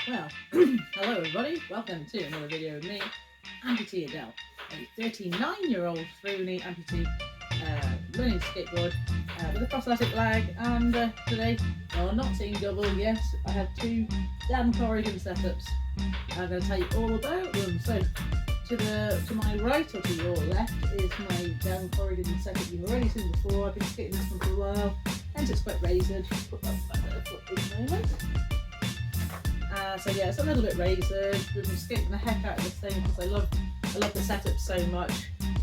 Well, hello everybody, welcome to another video of me, amputee.adele, a 39-year-old through-knee amputee learning to skateboard with a prosthetic leg, and today, no, I'm not seeing double, yes, I have two Dan Corrigan setups. I'm going to tell you all about them. So, to my right or to your left is my Dan Corrigan setup you've already seen before. I've been skating this one for a while, hence it's quite razored. Put that back there for a moment. So yeah, it's a little bit razored. We've been skating the heck out of this thing because I love the setup so much.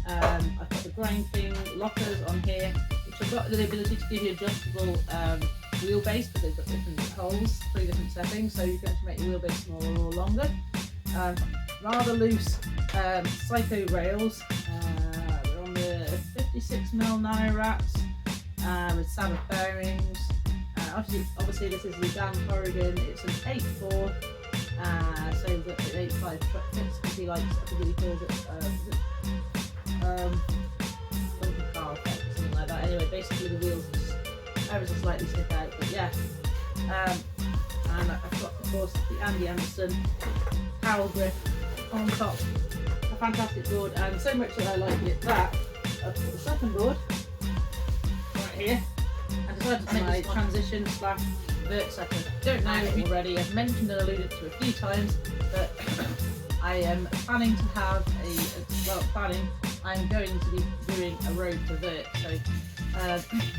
I've got the grinding lockers on here, which have got the ability to give you adjustable wheelbase, but they've got different holes, 3 different settings, so you can actually make your wheelbase smaller or longer. Rather loose Psycho rails. They're on the 56mm nano wraps with Sabbath bearings. Obviously this is the Dan Corrigan. It's an 8.4, so the 8.5 fits, because he likes, I think he calls it something car effect or something like that. Anyway, basically the wheels just ever so slightly stick out, but yeah. And I've got, of course, the Andy Anderson Power Grip on top. A fantastic board, and so much that I like it that I've got the second board right here. I decided to make my transition slash vert setup. Don't know already, I've mentioned and alluded to a few times, but I am planning to have I'm going to be doing a road to vert, so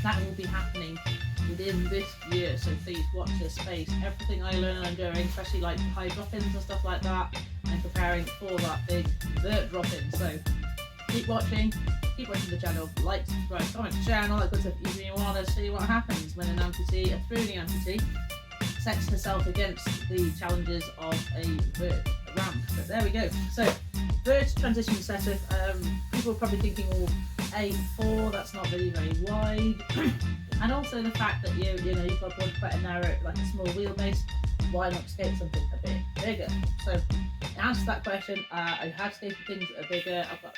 that will be happening within this year, so please watch this space. Everything I learn I'm doing, especially like high drop-ins and stuff like that, and preparing for that big vert drop-in, so keep watching the channel, like, subscribe, comment, share and all that good stuff if you want to see what happens when an amputee, a through-knee amputee, sets herself against the challenges of a vert ramp. But there we go. So, vert transition setup, people are probably thinking, well, 8.4, that's not really very wide. And also the fact that you've got quite a narrow, like a small wheelbase, why not skate something a bit bigger? So, to answer that question, I have skated things that are bigger. I've got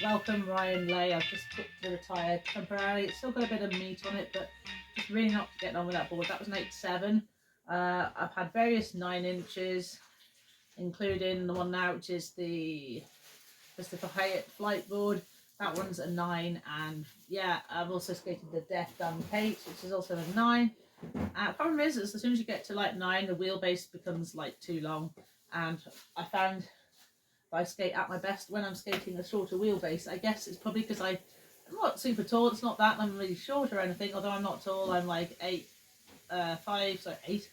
Welcome, Ryan, Lay, I've just put to retire temporarily. It's still got a bit of meat on it, but just really not getting on with that board. That was an 8.7. I've had various 9 inches, including the one now, which is the Christopher Hyatt flight board. That one's a 9, and yeah, I've also skated the Death Dan Kate, which is also a 9. Problem is as soon as you get to like 9, the wheelbase becomes like too long, and I found I skate at my best when I'm skating a shorter wheelbase. I guess it's probably because I'm not super tall. It's not that I'm really short or anything, although I'm not tall. I'm like 5'3",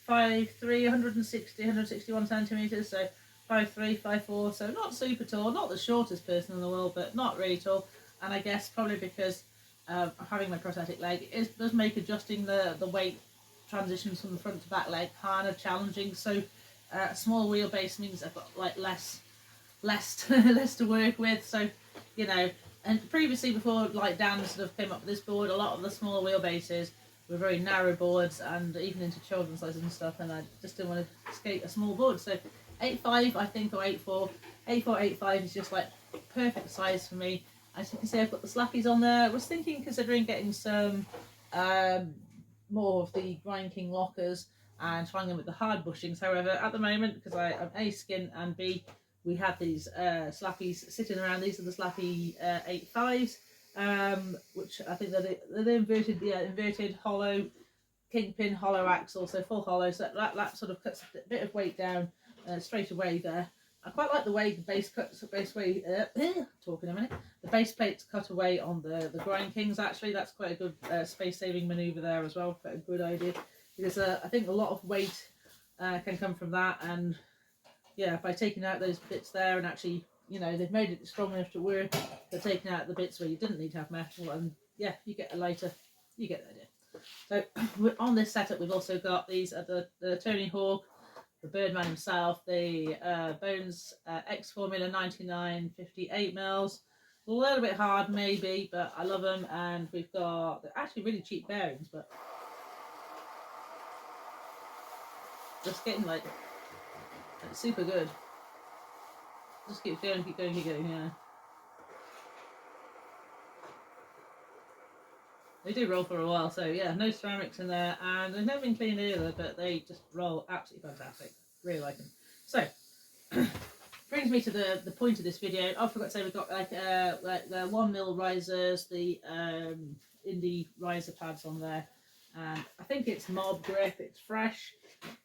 161 centimeters, so 5'3", 5'4", so not super tall, not the shortest person in the world, but not really tall. And I guess probably because having my prosthetic leg, it does make adjusting the weight transitions from the front to back leg kind of challenging. So a small wheelbase means I've got like less to work with. So and previously, before like Dan sort of came up with this board, a lot of the smaller wheelbases were very narrow boards, and even into children's sizes and stuff, and I just didn't want to skate a small board. So 8.5 I think, or 8.4, 8.5 is just like perfect size for me. As you can see, I've got the slappies on there. I was considering getting some more of the Grind King lockers and trying them with the hard bushings. However, at the moment, because I'm A, skin, and B, we have these slappies sitting around. These are the slappy 8.5s, which I think they're the inverted hollow kingpin hollow axle, so full hollow, so that sort of cuts a bit of weight down straight away there. I quite like the way the base talking a minute. The base plates cut away on the Grind Kings. Actually, that's quite a good space-saving manoeuvre there as well. Quite a good idea, because I think a lot of weight can come from that, and yeah, by taking out those bits there, and actually, they've made it strong enough to work. They're taking out the bits where you didn't need to have metal, and yeah, you get a lighter. You get the idea. So on this setup, we've also got these the Tony Hawk, the Birdman himself, the Bones X Formula 99 58mm. A little bit hard maybe, but I love them. And we've got, they're actually really cheap bearings, but just getting like super good. Just keep going, yeah. They do roll for a while, so yeah, no ceramics in there, and they've never been cleaned either, but they just roll absolutely fantastic. Really like them. So, brings me to the point of this video. I forgot to say we've got like the 1mm risers, the indie riser pads on there. I think it's mob grip, it's fresh,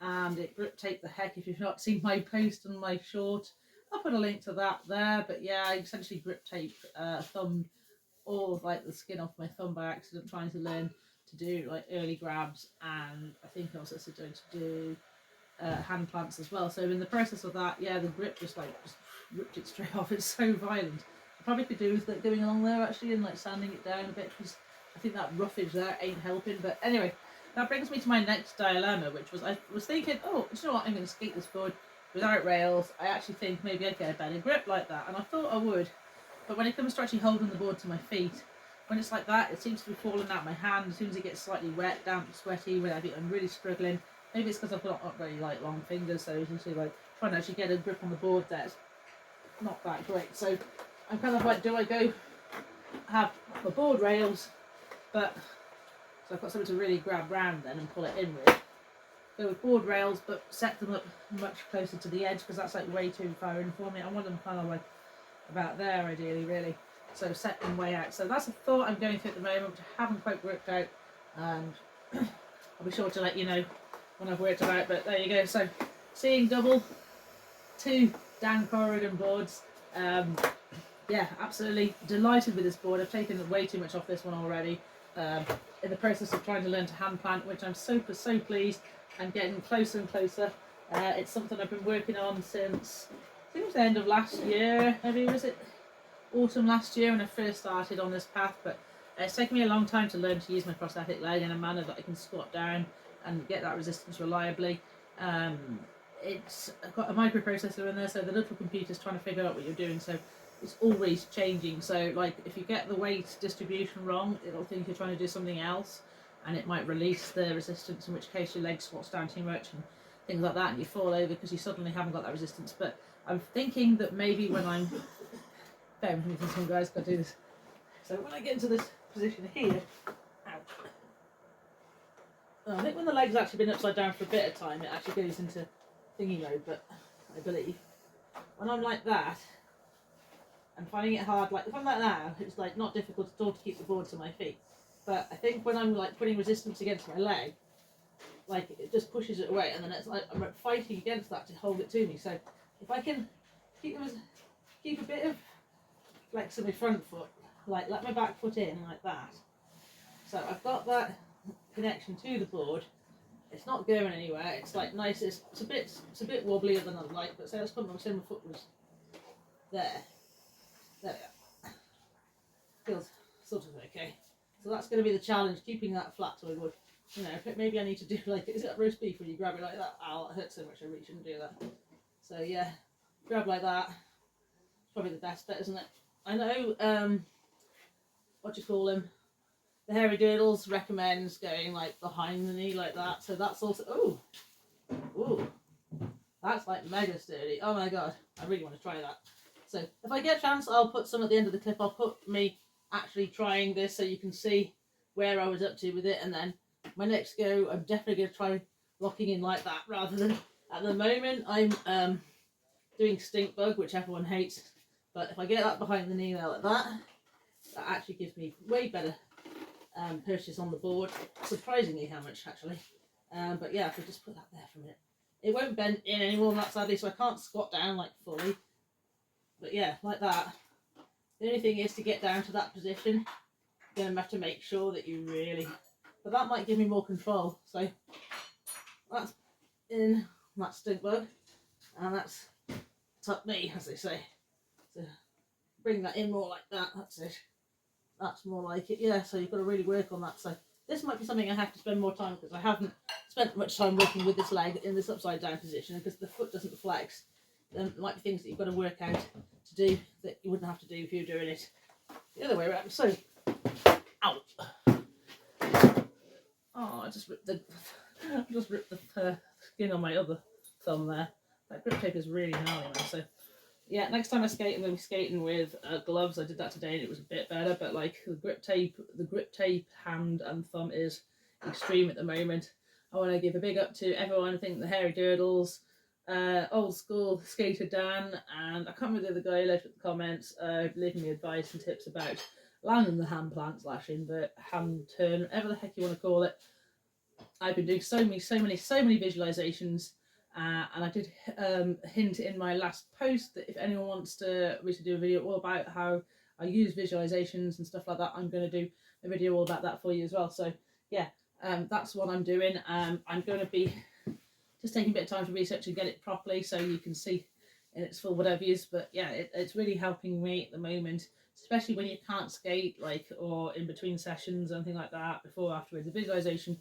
and it grip tape the heck. If you've not seen my post on my short, I'll put a link to that there. But yeah, I essentially grip tape thumbed all of like the skin off my thumb by accident trying to learn to do like early grabs, and I think I was also going to do hand plants as well. So in the process of that, yeah, the grip just ripped it straight off. It's so violent. I probably could do with like going along there actually and like sanding it down a bit, because I think that roughage there ain't helping. But anyway, that brings me to my next dilemma, which was I was thinking, oh, you know what, I'm going to skate this board without rails. I actually think maybe I'd get a better grip like that, and I thought I would. But when it comes to actually holding the board to my feet, when it's like that, it seems to be falling out my hand as soon as it gets slightly wet, damp, sweaty, when I'm really struggling. Maybe it's because I've got not very like long fingers, so it's usually like trying to actually get a grip on the board that's not that great. So I'm kind of like, do I go have my board rails, but so I've got something to really grab round then and pull it in with. Go with board rails, but set them up much closer to the edge, because that's like way too far in for me. I want them kind of like about there ideally, really. So set them way out. So that's a thought I'm going through at the moment, which I haven't quite worked out, and I'll be sure to let you know when I've worked it out. But there you go. So seeing double, 2 Dan Corrigan boards. Yeah, absolutely delighted with this board. I've taken way too much off this one already. In the process of trying to learn to hand plant, which I'm so pleased. I'm getting closer and closer. It's something I've been working on since, I think it was the end of last year, maybe was it autumn last year when I first started on this path, but it's taken me a long time to learn to use my prosthetic leg in a manner that I can squat down and get that resistance reliably. It's got a microprocessor in there, so the little computer's trying to figure out what you're doing, so it's always changing. So like if you get the weight distribution wrong, it'll think you're trying to do something else, and it might release the resistance, in which case your leg squats down too much and things like that, and you fall over because you suddenly haven't got that resistance. But I'm thinking that maybe when I'm bear with me for some guys, gotta do this. So when I get into this position here, ouch. I think when the leg's actually been upside down for a bit of time, it actually goes into thingy mode, but I believe when I'm like that, I'm finding it hard. Like if I'm like that, it's like not difficult at all to keep the board to my feet. But I think when I'm like putting resistance against my leg, like it just pushes it away, and then it's like I'm fighting against that to hold it to me. So if I can keep a bit of flex in my front foot, like let my back foot in like that. So I've got that connection to the board. It's not going anywhere. It's like nice. It's a bit wobblier than I'd like. But say let's put my foot was there. There we are. Feels sort of okay. So that's going to be the challenge, keeping that flat so I would. You know, maybe I need to do like, is it roast beef when you grab it like that? Ow, it hurts so much, I really shouldn't do that. So yeah, grab like that. It's probably the best bet, isn't it? I know, what do you call him? The Hairy Doodles recommends going like behind the knee like that. So that's also, ooh, that's like mega sturdy. Oh my god, I really want to try that. So if I get a chance, I'll put some at the end of the clip. I'll put me actually trying this so you can see where I was up to with it, and then my next go, I'm definitely going to try locking in like that rather than at the moment I'm doing stink bug, which everyone hates. But if I get that behind the knee there like that, that actually gives me way better purchase on the board. Surprisingly how much actually. But yeah, if we just put that there for a minute. It won't bend in anymore than that sadly, so I can't squat down like fully. But yeah, like that. The only thing is to get down to that position, you're going to have to make sure that you really... But that might give me more control. So that's in, that's stink bug. And that's tuck me, as they say. So bring that in more like that, that's it. That's more like it, yeah, so you've got to really work on that. So this might be something I have to spend more time, because I haven't spent much time working with this leg in this upside down position, because the foot doesn't flex. There might be things that you've got to work out to do that you wouldn't have to do if you were doing it the other way around. So, ow! Oh, I just ripped the skin on my other thumb there. That grip tape is really gnarly, man. So yeah, next time I skate, I'm going to be skating with gloves. I did that today and it was a bit better, but like the grip tape hand and thumb is extreme at the moment. I want to give a big up to everyone. I think the Hairy Doodles, old school skater Dan, and I can't remember the other guy who left the comments, leaving me advice and tips about landing the hand plant slash invert hand turn, whatever the heck you want to call it. I've been doing so many visualizations, and I did hint in my last post that if anyone wants me to do a video all about how I use visualizations and stuff like that, I'm going to do a video all about that for you as well. So yeah, that's what I'm doing. I'm going to be just taking a bit of time to research and get it properly so you can see in its full whatever it is. But yeah, it's really helping me at the moment, especially when you can't skate, like, or in between sessions or anything like that, before or afterwards. The visualization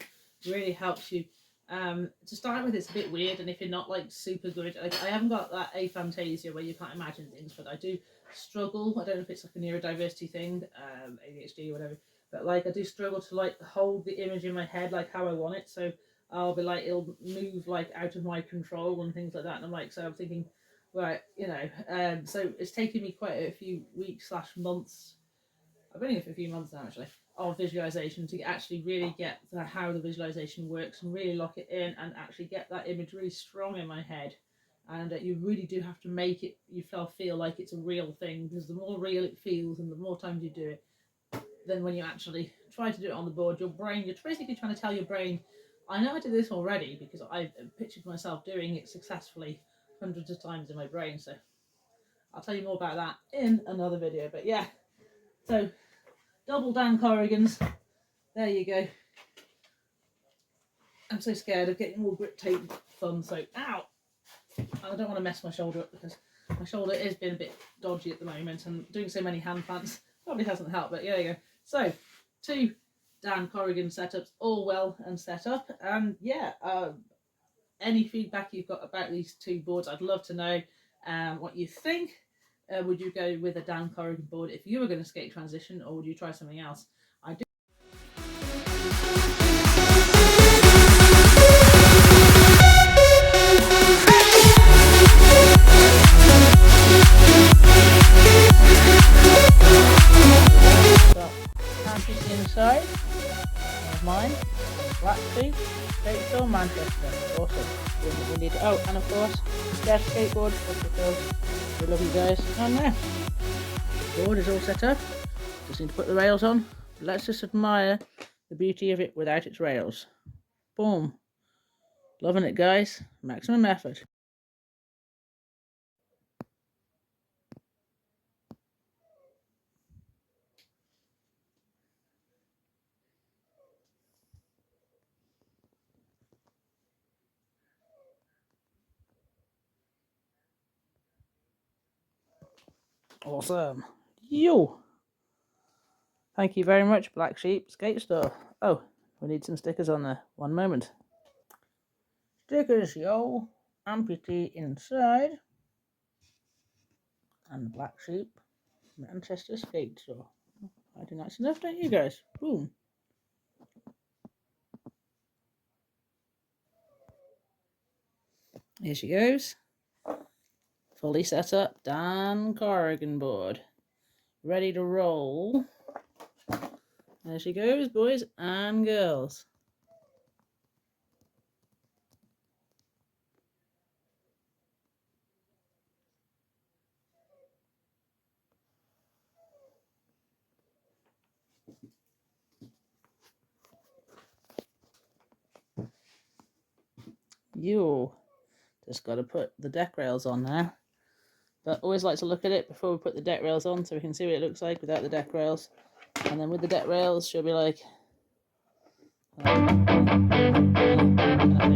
really helps you. To start with, it's a bit weird, and if you're not like super good, like, I haven't got that aphantasia where you can't imagine things, but I do struggle. I don't know if it's like a neurodiversity thing, ADHD or whatever, but like I do struggle to like hold the image in my head like how I want it. So I'll be like, it'll move like out of my control and things like that, and I'm like, so I'm thinking, right, so it's taken me quite a few weeks slash months. I've been here for a few months now actually, of visualization to actually really get how the visualization works and really lock it in and actually get that image really strong in my head. And you really do have to make it, you feel like it's a real thing, because the more real it feels and the more times you do it, then when you actually try to do it on the board, you're basically trying to tell your brain, I know I did this already, because I've pictured myself doing it successfully hundreds of times in my brain. So I'll tell you more about that in another video. But yeah, so double Dan Corrigans, there you go. I'm so scared of getting all grip tape thumb, so ow! I don't want to mess my shoulder up, because my shoulder has been a bit dodgy at the moment, and doing so many hand plants probably hasn't helped. But yeah, there you go. So 2 Dan Corrigan setups, all well and set up. And yeah, any feedback you've got about these 2 boards, I'd love to know what you think. Would you go with a Dan Corrigan board if you were going to skate transition, or would you try something else? I do. Inside of mine, Blackfeet, Statesville, Manchester. Awesome. We need to, oh, and of course, Jeff Skateboard, because we love you guys. And there, the board is all set up. Just need to put the rails on. Let's just admire the beauty of it without its rails. Boom. Loving it, guys. Maximum effort. Awesome. Yo. Thank you very much, Black Sheep Skate Store. Oh, we need some stickers on there. One moment. Stickers, yo. Amputee inside. And the Black Sheep Manchester Skate Store. I think that's enough, don't you guys? Boom. Here she goes. Fully set up Dan Corrigan board. Ready to roll. There she goes, boys and girls. You just got to put the deck rails on now. But always like to look at it before we put the deck rails on, so we can see what it looks like without the deck rails. And then with the deck rails, she'll be like, kind of thing.